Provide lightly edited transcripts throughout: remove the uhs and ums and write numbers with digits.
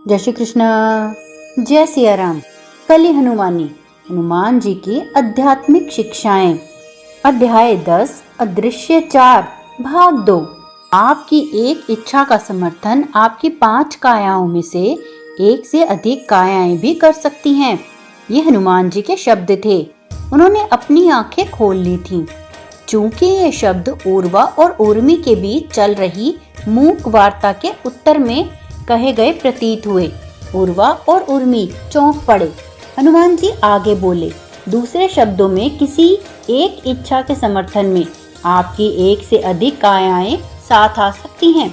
जय श्री कृष्ण, जय सिया राम। कली हनुमानी, हनुमान जी की आध्यात्मिक शिक्षाएं। अध्याय 10, अदृश्य 4, भाग 2। आपकी एक इच्छा का समर्थन आपकी 5 कायाओं में से एक से अधिक कायाएं भी कर सकती हैं। ये हनुमान जी के शब्द थे। उन्होंने अपनी आंखें खोल ली थीं। चूंकि ये शब्द उर्वा और उर्मी के बीच चल रही मूक वार्ता के उत्तर में कहे गए प्रतीत हुए। उर्वा और उर्मी चौंक पड़े। हनुमान जी आगे बोले, दूसरे शब्दों में किसी एक इच्छा के समर्थन में आपकी एक से अधिक कायाएं साथ आ सकती हैं,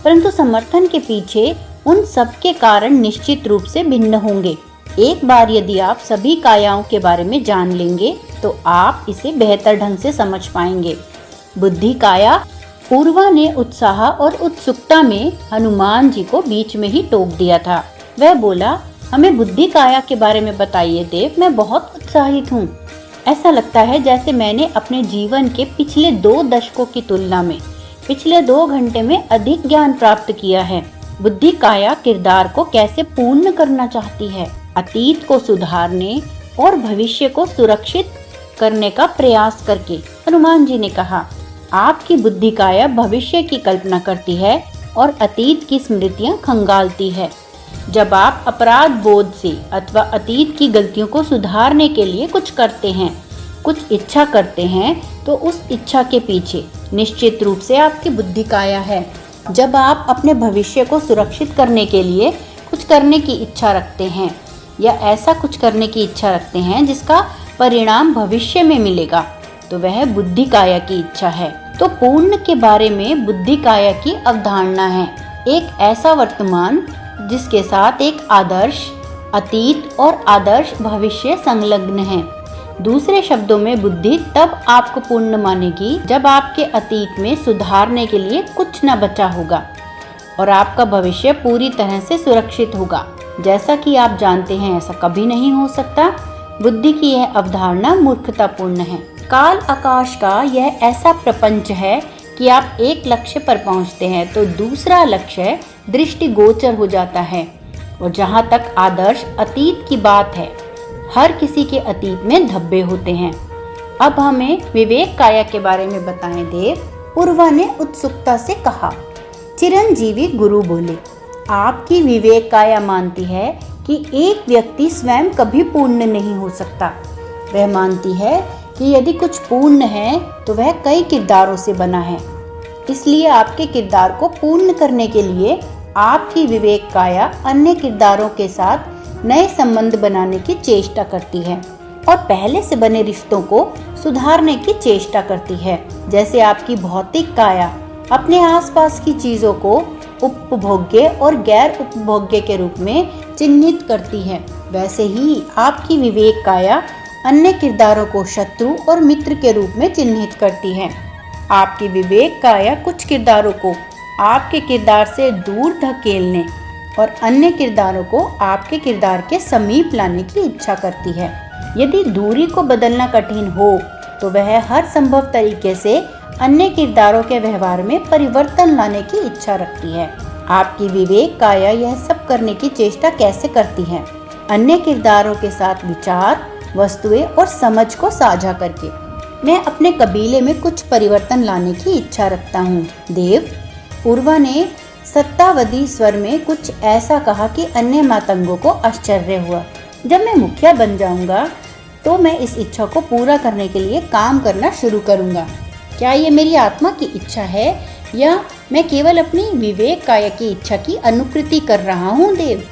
परंतु समर्थन के पीछे उन सब के कारण निश्चित रूप से भिन्न होंगे। एक बार यदि आप सभी कायाओं के बारे में जान लेंगे तो आप इसे बेहतर ढंग से समझ पाएंगे। बुद्धि काया। उर्वा ने उत्साह और उत्सुकता में हनुमान जी को बीच में ही टोक दिया था। वह बोला, हमें बुद्धि काया के बारे में बताइए देव, मैं बहुत उत्साहित हूँ। ऐसा लगता है जैसे मैंने अपने जीवन के पिछले 2 दशकों की तुलना में पिछले 2 घंटे में अधिक ज्ञान प्राप्त किया है। बुद्धि काया किरदार को कैसे पूर्ण करना चाहती है, अतीत को सुधारने और भविष्य को सुरक्षित करने का प्रयास करके। हनुमान जी ने कहा, आपकी बुद्धि काया भविष्य की कल्पना करती है और अतीत की स्मृतियां खंगालती है। जब आप अपराध बोध से अथवा अतीत की गलतियों को सुधारने के लिए कुछ करते हैं, कुछ इच्छा करते हैं, तो उस इच्छा के पीछे निश्चित रूप से आपकी बुद्धि काया है। जब आप अपने भविष्य को सुरक्षित करने के लिए कुछ करने की इच्छा रखते हैं या ऐसा कुछ करने की इच्छा रखते हैं जिसका परिणाम भविष्य में मिलेगा, तो वह बुद्धि काया की इच्छा है। तो पूर्ण के बारे में बुद्धि काया की अवधारणा है एक ऐसा वर्तमान जिसके साथ एक आदर्श अतीत और आदर्श भविष्य संलग्न है। दूसरे शब्दों में बुद्धि तब आपको पूर्ण मानेगी जब आपके अतीत में सुधारने के लिए कुछ न बचा होगा और आपका भविष्य पूरी तरह से सुरक्षित होगा। जैसा कि आप जानते हैं, ऐसा कभी नहीं हो सकता। बुद्धि की यह अवधारणा मूर्खतापूर्ण है। काल आकाश का यह ऐसा प्रपंच है कि आप एक लक्ष्य पर पहुंचते हैं तो दूसरा लक्ष्य दृष्टिगोचर हो जाता है। और जहां तक आदर्श अतीत की बात है, हर किसी के अतीत में धब्बे होते हैं। अब हमें विवेक काया के बारे में बताएं देव। उर्वा ने उत्सुकता से कहा। चिरंजीवी गुरु बोले, आपकी विवेक काया मानती है कि एक व्यक्ति स्वयं कभी पूर्ण नहीं हो सकता। वह मानती है कि यदि कुछ पूर्ण है तो वह कई किरदारों से बना है। इसलिए आपके किरदार को पूर्ण करने के लिए आपकी विवेक काया अन्य किरदारों के साथ नए संबंध बनाने की चेष्टा करती है और पहले से बने रिश्तों को सुधारने की चेष्टा करती है। जैसे आपकी भौतिक काया अपने आसपास की चीजों को उपभोग्य और गैर उपभोग्य के रूप में चिन्हित करती है, वैसे ही आपकी विवेक काया अन्य किरदारों को शत्रु और मित्र के रूप में चिन्हित करती है। आपकी विवेक काया कुछ किरदारों को आपके किरदार से दूर धकेलने और अन्य किरदारों को आपके किरदार के समीप लाने की इच्छा करती है। यदि दूरी को बदलना कठिन हो तो वह हर संभव तरीके से अन्य किरदारों के व्यवहार में परिवर्तन लाने की इच्छा रखती है। आपकी विवेक काया यह सब करने की चेष्टा कैसे करती है? अन्य किरदारों के साथ विचार, वस्तुएं और समझ को साझा करके। मैं अपने कबीले में कुछ परिवर्तन लाने की इच्छा रखता हूँ देव। उर्वा ने सत्तावधी स्वर में कुछ ऐसा कहा कि अन्य मातंगों को आश्चर्य हुआ। जब मैं मुखिया बन जाऊंगा तो मैं इस इच्छा को पूरा करने के लिए काम करना शुरू करूंगा। क्या ये मेरी आत्मा की इच्छा है या मैं केवल अपनी विवेक काया की इच्छा की अनुकृति कर रहा हूँ देव?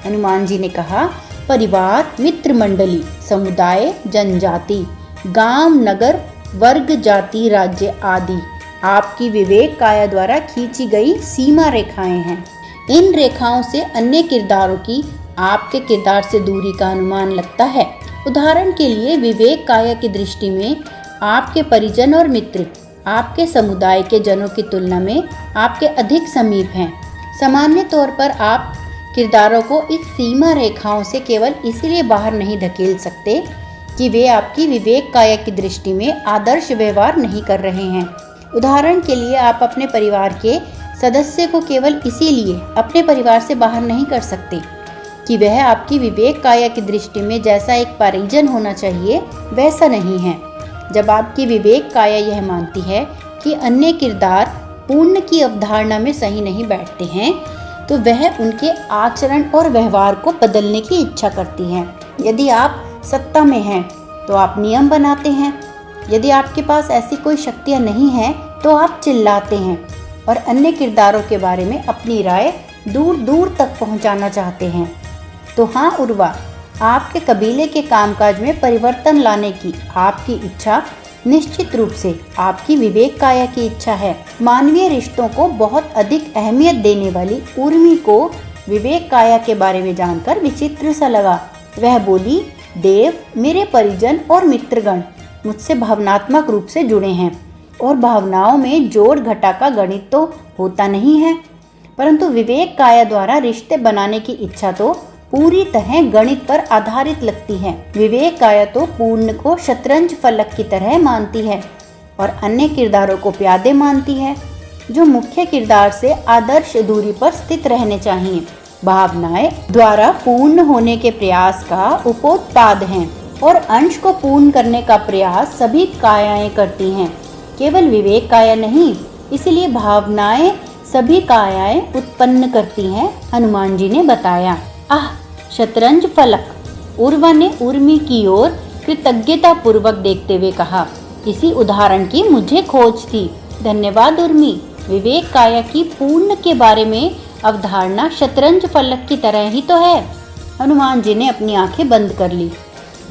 हनुमान जी ने कहा, परिवार, मित्र मंडली, समुदाय, जनजाति, गांव, नगर, वर्ग, जाति, राज्य आदि आपकी विवेक काया द्वारा खींची गई सीमा रेखाएं हैं। इन रेखाओं से अन्य किरदारों की आपके किरदार से दूरी का अनुमान लगता है। उदाहरण के लिए विवेक काया की दृष्टि में आपके परिजन और मित्र आपके समुदाय के जनों की तुलना में आपके अधिक समीप हैं। सामान्य तौर पर आप किरदारों को इस सीमा रेखाओं से केवल इसलिए बाहर नहीं धकेल सकते कि वे आपकी विवेक काया की दृष्टि में आदर्श व्यवहार नहीं कर रहे हैं। उदाहरण के लिए आप अपने परिवार के सदस्य को केवल इसीलिए अपने परिवार से बाहर नहीं कर सकते कि वह आपकी विवेक काया की दृष्टि में जैसा एक परिजन होना चाहिए वैसा नहीं है। जब आपकी विवेक काया यह मानती है कि अन्य किरदार पूर्ण की अवधारणा में सही नहीं बैठते हैं, तो वह उनके आचरण और व्यवहार को बदलने की इच्छा करती है। यदि आप सत्ता में हैं तो आप नियम बनाते हैं, यदि आपके पास ऐसी कोई शक्तियाँ नहीं हैं तो आप चिल्लाते हैं और अन्य किरदारों के बारे में अपनी राय दूर दूर तक पहुंचाना चाहते हैं। तो हाँ उर्वा, आपके कबीले के कामकाज में परिवर्तन लाने की आपकी इच्छा निश्चित रूप से आपकी विवेक काया की इच्छा है। मानवीय रिश्तों को बहुत अधिक अहमियत देने वाली उर्मी को विवेक काया के बारे में जानकर विचित्र सा लगा। वह बोली, देव, मेरे परिजन और मित्रगण मुझसे भावनात्मक रूप से जुड़े हैं और भावनाओं में जोड़ घटा का गणित तो होता नहीं है, परंतु विवेक काया द्वारा रिश्ते बनाने की इच्छा तो पूरी तरह गणित पर आधारित लगती है। विवेक काया तो पूर्ण को शतरंज फलक की तरह मानती है और अन्य किरदारों को प्यादे मानती है जो मुख्य किरदार से आदर्श दूरी पर स्थित रहने चाहिए। भावनाएं द्वारा पूर्ण होने के प्रयास का उपोत्पाद हैं और अंश को पूर्ण करने का प्रयास सभी कायाएं करती हैं, केवल विवेक काया नहीं। इसलिए भावनाएं सभी कायाएं उत्पन्न करती हैं, हनुमान जी ने बताया। आह, शतरंज फलक, उर्वा ने उर्मी की ओर कृतज्ञता पूर्वक देखते हुए कहा। इसी उदाहरण की मुझे खोज थी। धन्यवाद उर्मी। विवेक काया की पूर्ण के बारे में अवधारणा शतरंज फलक की तरह ही तो है। हनुमान जी ने अपनी आंखें बंद कर ली।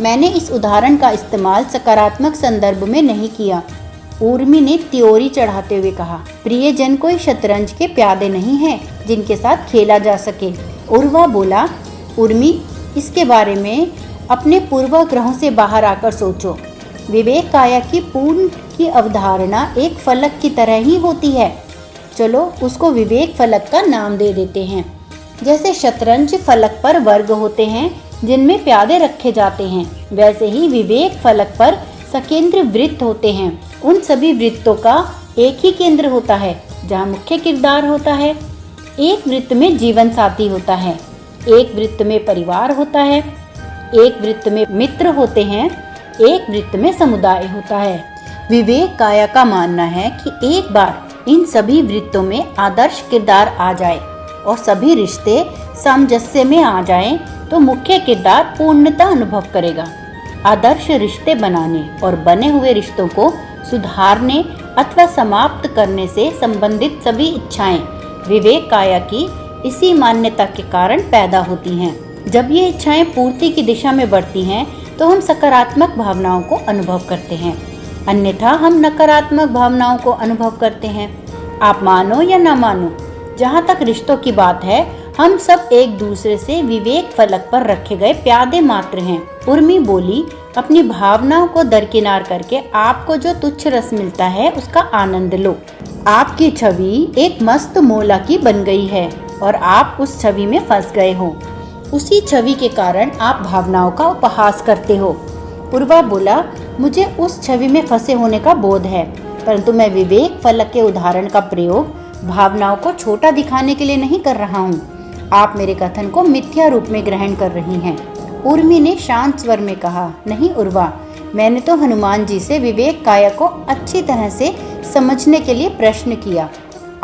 मैंने इस उदाहरण का इस्तेमाल सकारात्मक संदर्भ में नहीं किया, उर्मी ने त्योरी चढ़ाते हुए कहा। प्रियजन कोई शतरंज के प्यादे नहीं हैं जिनके साथ खेला जा सके। उर्वा बोला, उर्मी, इसके बारे में अपने पूर्वाग्रहों से बाहर आकर सोचो। विवेक काया की पूर्ण की अवधारणा एक फलक की तरह ही होती है। चलो उसको विवेक फलक का नाम दे देते हैं। जैसे शतरंज फलक पर वर्ग होते हैं जिनमें प्यादे रखे जाते हैं, वैसे ही विवेक फलक पर सकेंद्र वृत्त होते हैं। उन सभी वृत्तों का एक ही केंद्र होता है जहाँ मुख्य किरदार होता है। एक वृत्त में जीवन साथी होता है, एक वृत्त में परिवार होता है, एक वृत्त में मित्र होते हैं, एक वृत्त में समुदाय होता है। विवेक काया का मानना है कि एक बार इन सभी वृत्तों में आदर्श किरदार आ जाए और सभी रिश्ते सामंजस्य में आ जाएं, तो मुख्य किरदार पूर्णता अनुभव करेगा। आदर्श रिश्ते बनाने और बने हुए रिश्तों को सुधारने अथवा समाप्त करने से संबंधित सभी इच्छाएं विवेक काया की इसी मान्यता के कारण पैदा होती हैं। जब ये इच्छाएं पूर्ति की दिशा में बढ़ती हैं, तो हम सकारात्मक भावनाओं को अनुभव करते हैं, अन्यथा हम नकारात्मक भावनाओं को अनुभव करते हैं। आप मानो या ना मानो, जहाँ तक रिश्तों की बात है, हम सब एक दूसरे से विवेक फलक पर रखे गए प्यादे मात्र हैं। उर्मी बोली, अपनी भावनाओं को दरकिनार करके आपको जो तुच्छ रस मिलता है उसका आनंद लो। आपकी छवि एक मस्त मोला की बन गई है और आप उस छवि में फंस गए हो। उसी छवि के कारण आप भावनाओं का उपहास करते हो। उर्वा बोला, मुझे उस छवि में फंसे होने का बोध है, परंतु मैं विवेक फलक के उदाहरण का प्रयोग भावनाओं को छोटा दिखाने के लिए नहीं कर रहा हूँ। आप मेरे कथन को मिथ्या रूप में ग्रहण कर रही हैं। उर्मी ने शांत स्वर में कहा, नहीं उर्वा, मैंने तो हनुमान जी से विवेक काया को अच्छी तरह से समझने के लिए प्रश्न किया।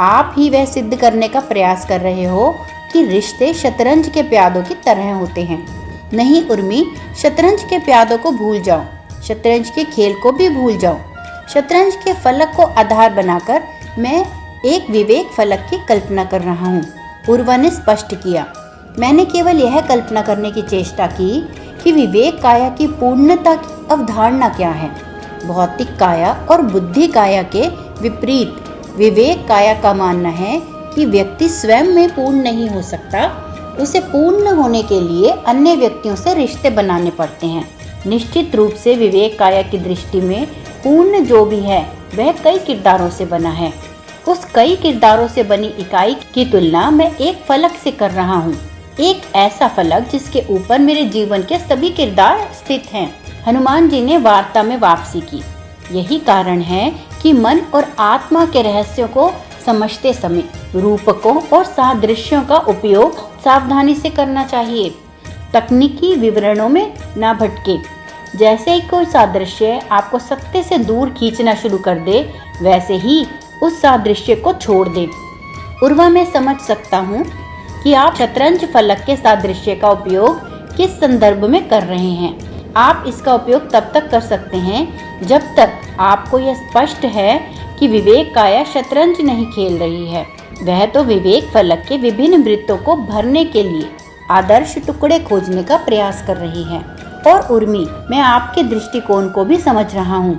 आप ही वह सिद्ध करने का प्रयास कर रहे हो कि रिश्ते शतरंज के प्यादों की तरह होते हैं। नहीं उर्मी, शतरंज के प्यादों को भूल जाओ, शतरंज के खेल को भी भूल जाओ। शतरंज के फलक को आधार बनाकर मैं एक विवेक फलक की कल्पना कर रहा हूँ, उर्वा ने स्पष्ट किया। मैंने केवल यह कल्पना करने की चेष्टा की कि विवेक काया की पूर्णता की अवधारणा क्या है। भौतिक काया और बुद्धि काया के विपरीत विवेक काया का मानना है कि व्यक्ति स्वयं में पूर्ण नहीं हो सकता, उसे पूर्ण होने के लिए अन्य व्यक्तियों से रिश्ते बनाने पड़ते हैं। निश्चित रूप से विवेक काया की दृष्टि में पूर्ण जो भी है वह कई किरदारों से बना है। उस कई किरदारों से बनी इकाई की तुलना मैं एक फलक से कर रहा हूँ, एक ऐसा फलक जिसके ऊपर मेरे जीवन के सभी किरदार स्थित हैं। हनुमान जी ने वार्ता में वापसी की। यही कारण है कि मन और आत्मा के रहस्यों को समझते समय रूपकों और सादृश्यों का उपयोग सावधानी से करना चाहिए। तकनीकी विवरणों में ना भटके। जैसे ही कोई सादृश्य आपको सत्य से दूर खींचना शुरू कर दे, वैसे ही उस सादृश्य को छोड़ दे। उर्वा, मैं समझ सकता हूँ कि आप शतरंज फलक के सादृश्य का उपयोग किस संदर्भ में कर रहे हैं। आप इसका उपयोग तब तक कर सकते हैं जब तक आपको यह स्पष्ट है कि विवेक काया शतरंज नहीं खेल रही है, वह तो विवेक फलक के विभिन्न वृत्तों को भरने के लिए आदर्श टुकड़े खोजने का प्रयास कर रही है। और उर्मी, मैं आपके दृष्टिकोण को भी समझ रहा हूँ।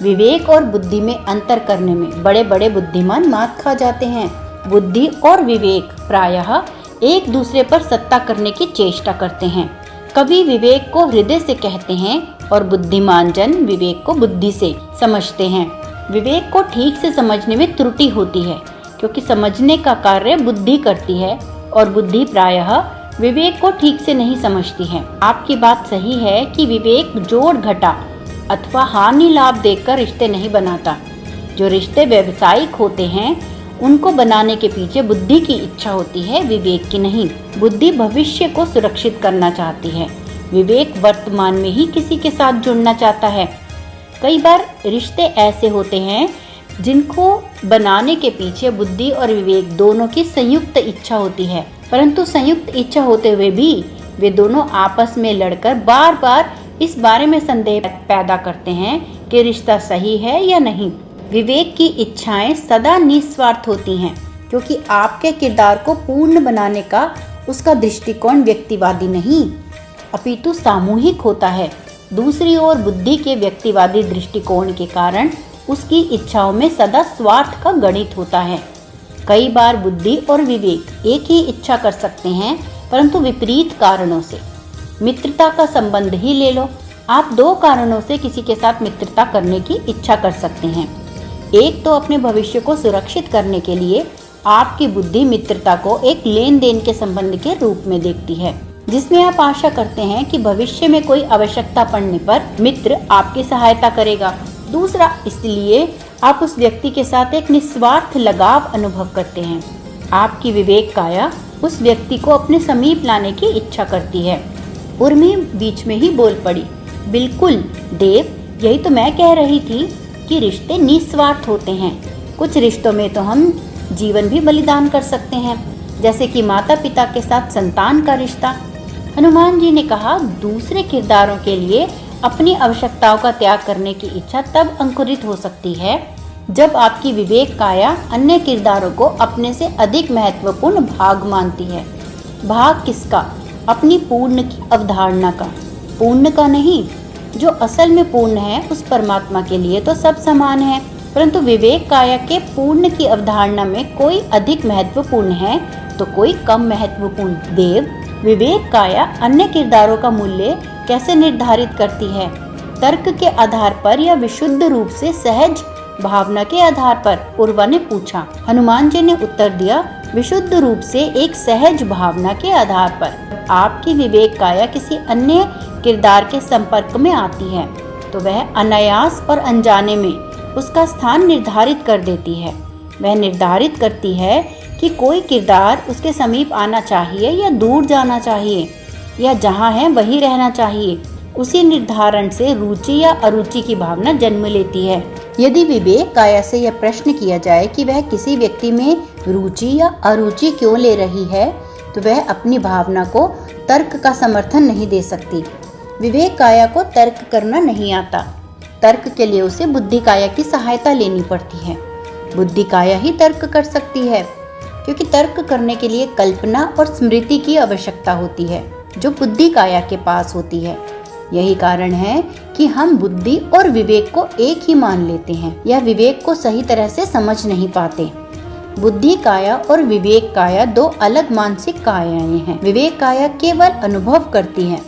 विवेक और बुद्धि में अंतर करने में बड़े बड़े बुद्धिमान मात खा जाते हैं। बुद्धि और विवेक प्रायः एक दूसरे पर सत्ता करने की चेष्टा करते हैं। कवि विवेक को हृदय से कहते हैं और बुद्धिमान जन विवेक को बुद्धि से समझते हैं। विवेक को ठीक से समझने में त्रुटि होती है, क्योंकि समझने का कार्य बुद्धि करती है और बुद्धि प्रायः विवेक को ठीक से नहीं समझती है। आपकी बात सही है कि विवेक जोड़ घटा अथवा हानि लाभ देखकर रिश्ते नहीं बनाता। जो रिश्ते व्यावसायिक होते हैं उनको बनाने के पीछे बुद्धि की इच्छा होती है, विवेक की नहीं। बुद्धि भविष्य को सुरक्षित करना चाहती है, विवेक वर्तमान में ही किसी के साथ जुड़ना चाहता है। कई बार रिश्ते ऐसे होते हैं जिनको बनाने के पीछे बुद्धि और विवेक दोनों की संयुक्त इच्छा होती है, परंतु संयुक्त इच्छा होते हुए भी वे दोनों आपस में लड़कर बार बार इस बारे में संदेह पैदा करते हैं कि रिश्ता सही है या नहीं। विवेक की इच्छाएं सदा निस्वार्थ होती हैं, क्योंकि आपके किरदार को पूर्ण बनाने का उसका दृष्टिकोण व्यक्तिवादी नहीं अपितु सामूहिक होता है। दूसरी ओर बुद्धि के व्यक्तिवादी दृष्टिकोण के कारण उसकी इच्छाओं में सदा स्वार्थ का गणित होता है। कई बार बुद्धि और विवेक एक ही इच्छा कर सकते हैं, परंतु विपरीत कारणों से। मित्रता का संबंध ही ले लो। आप दो कारणों से किसी के साथ मित्रता करने की इच्छा कर सकते हैं। एक तो अपने भविष्य को सुरक्षित करने के लिए आपकी बुद्धि मित्रता को एक लेन देन के संबंध के रूप में देखती है, जिसमें आप आशा करते हैं कि भविष्य में कोई आवश्यकता पड़ने पर मित्र आपकी सहायता करेगा। दूसरा, इसलिए आप उस व्यक्ति के साथ एक निस्वार्थ लगाव अनुभव करते हैं। आपकी विवेक काया उस व्यक्ति को अपने समीप लाने की इच्छा करती है। उर्मी बीच में ही बोल पड़ी, बिल्कुल देव, यही तो मैं कह रही थी कि रिश्ते निस्वार्थ होते हैं। कुछ रिश्तों में तो हम जीवन भी बलिदान कर सकते हैं, जैसे कि माता पिता के साथ संतान का रिश्ता। हनुमान जी ने कहा, दूसरे किरदारों के लिए अपनी आवश्यकताओं का त्याग करने की इच्छा तब अंकुरित हो सकती है जब आपकी विवेक काया अन्य किरदारों को अपने से अधिक महत्वपूर्ण भाग मानती है। भाग किसका? अपनी पूर्ण की अवधारणा का। पूर्ण का नहीं, जो असल में पूर्ण है उस परमात्मा के लिए तो सब समान है, परंतु विवेक काया के पूर्ण की अवधारणा में कोई अधिक महत्वपूर्ण है तो कोई कम महत्वपूर्ण। देव, विवेक काया अन्य किरदारों का मूल्य कैसे निर्धारित करती है? तर्क के आधार पर या विशुद्ध रूप से सहज भावना के आधार पर? उर्वा ने पूछा। हनुमान जी ने उत्तर दिया, विशुद्ध रूप से एक सहज भावना के आधार पर। आपकी विवेक काया किसी अन्य किरदार के संपर्क में आती है तो वह अनायास और अनजाने में उसका स्थान निर्धारित कर देती है। वह निर्धारित करती है कि कोई किरदार उसके समीप आना चाहिए या दूर जाना चाहिए, या जहाँ है वहीं रहना चाहिए। उसी निर्धारण से रुचि या अरुचि की भावना जन्म लेती है। यदि विवेक काया से यह प्रश्न किया जाए कि वह किसी व्यक्ति में रुचि या अरुचि क्यों ले रही है, तो वह अपनी भावना को तर्क का समर्थन नहीं दे सकती। विवेक काया को तर्क करना नहीं आता। तर्क के लिए उसे बुद्धि काया की सहायता लेनी पड़ती है। बुद्धि काया ही तर्क कर सकती है, क्योंकि तर्क करने के लिए कल्पना और स्मृति की आवश्यकता होती है, जो बुद्धि काया के पास होती है। यही कारण है कि हम बुद्धि और विवेक को एक ही मान लेते हैं या विवेक को सही तरह से समझ नहीं पाते। बुद्धि काया और विवेक काया दो अलग मानसिक कायाएं हैं। विवेक काया केवल अनुभव करती है,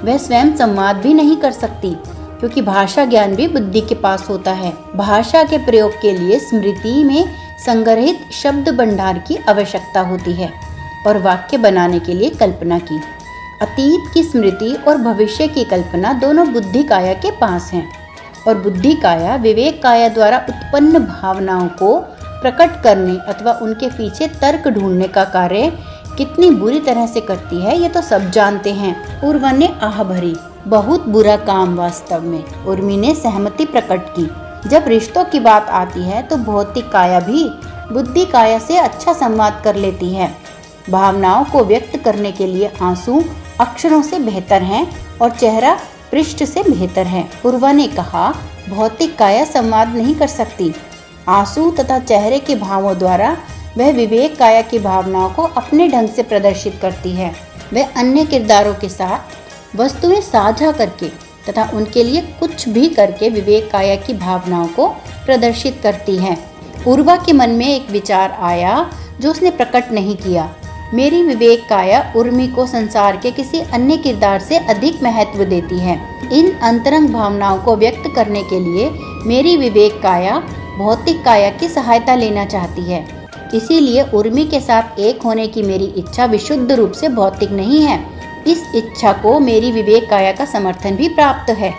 वह स्वयं संवाद भी नहीं कर सकती, क्योंकि भाषा ज्ञान भी बुद्धि के पास होता है। भाषा के प्रयोग के लिए स्मृति में संग्रहित शब्द भंडार की आवश्यकता होती है और वाक्य बनाने के लिए कल्पना की। अतीत की स्मृति और भविष्य की कल्पना दोनों बुद्धि काया के पास हैं, और बुद्धि काया विवेक काया द्वारा उत्पन्न भावनाओं को प्रकट करने अथवा उनके पीछे तर्क ढूंढने का कार्य कितनी बुरी तरह से करती है ये तो सब जानते हैं। उर्वा ने आह भरी, बहुत बुरा काम वास्तव में। उर्मी ने सहमति प्रकट की। जब रिश्तों की बात आती है तो भौतिक काया भी बुद्धि काया से अच्छा संवाद कर लेती है। भावनाओं को व्यक्त करने के लिए आंसू अक्षरों से बेहतर हैं और चेहरा पृष्ठ से बेहतर है। उर्वा ने कहा, भौतिक काया संवाद नहीं कर सकती। आंसू तथा चेहरे के भावों द्वारा वह विवेक काया की भावनाओं को अपने ढंग से प्रदर्शित करती है। वह अन्य किरदारों के साथ वस्तुएं साझा करके तथा उनके लिए कुछ भी करके विवेक काया की भावनाओं को प्रदर्शित करती है। उर्वा के मन में एक विचार आया जो उसने प्रकट नहीं किया। मेरी विवेक काया उर्मी को संसार के किसी अन्य किरदार से अधिक महत्व देती है। इन अंतरंग भावनाओं को व्यक्त करने के लिए मेरी विवेक काया भौतिक काया की सहायता लेना चाहती है। इसीलिए उर्मी के साथ एक होने की मेरी इच्छा विशुद्ध रूप से भौतिक नहीं है। इस इच्छा को मेरी विवेक काया का समर्थन भी प्राप्त है।